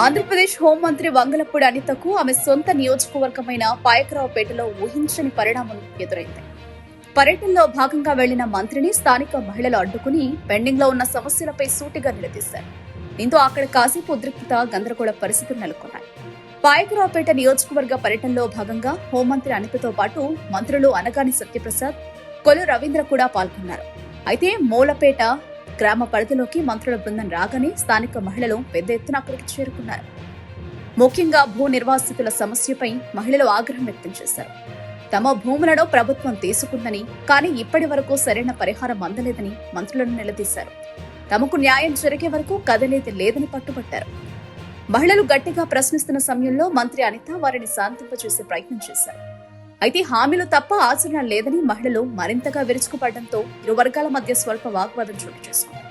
ఆంధ్రప్రదేశ్ హోంమంత్రి వంగలపూడి అనితకు ఆమె సొంత నియోజకవర్గమైన పాయకరావుపేటలో ఊహించని పరిణామం ఎదురైంది. పర్యటనలో భాగంగా వెళ్లిన మంత్రిని స్థానిక మహిళలు అడ్డుకుని పెండింగ్ లో ఉన్న సమస్యలపై సూటిగా నిలదీశారు. దీంతో అక్కడ కాసేపు ఉద్రిక్తత, గందరగోళ పరిస్థితులు నెలకొన్నాయి. పాయకరావుపేట నియోజకవర్గ పర్యటనలో భాగంగా హోంమంత్రి అనితతో పాటు మంత్రులు అనగాని సత్యప్రసాద్, కొల్లు రవీంద్ర కూడా పాల్గొన్నారు. అయితే మూలపేట గ్రామ పరిధిలోకి మంత్రుల బృందం రాగానే స్థానిక మహిళలు పెద్ద ఎత్తున అక్కడికి చేరుకున్నారు. ముఖ్యంగా భూ నిర్వాసితుల సమస్యపై మహిళలు ఆగ్రహం వ్యక్తం చేశారు. తమ భూములను ప్రభుత్వం తీసుకుందని, కానీ ఇప్పటి వరకు సరైన పరిహారం అందలేదని మంత్రులను నిలదీశారు. తమకు న్యాయం జరిగే వరకు కదలేది లేదని పట్టుబట్టారు. మహిళలు గట్టిగా ప్రశ్నిస్తున్న సమయంలో మంత్రి అనిత వారిని శాంతింపచేసే ప్రయత్నం చేశారు. అయితే హామీలు తప్ప ఆచరణ లేదని మహిళలు మరింతగా విరుచుకుపడడంతో ఇరు వర్గాల మధ్య స్వల్ప వాగ్వాదం చోటు చేసుకుంది.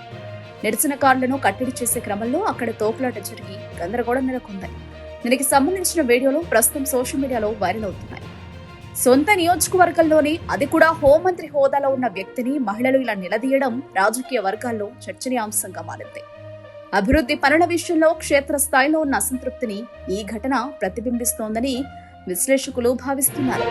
నిరసనకారులను కట్టడి చేసే క్రమంలో అక్కడ తోపులాట జరిగి గందరగోళం నెలకొంది. దీనికి సంబంధించిన వీడియోలు ప్రస్తుతం సోషల్ మీడియాలో వైరల్ అవుతున్నాయి. సొంత నియోజకవర్గంలోని, అది కూడా హోంమంత్రి హోదాలో ఉన్న వ్యక్తిని మహిళలు ఇలా నిలదీయడం రాజకీయ వర్గాల్లో చర్చనీయాంశంగా మారింది. అభివృద్ధి పనుల విషయంలో క్షేత్రస్థాయిలో ఉన్న అసంతృప్తిని ఈ ఘటన ప్రతిబింబిస్తోందని విశ్లేషకులు భావిస్తున్నారు.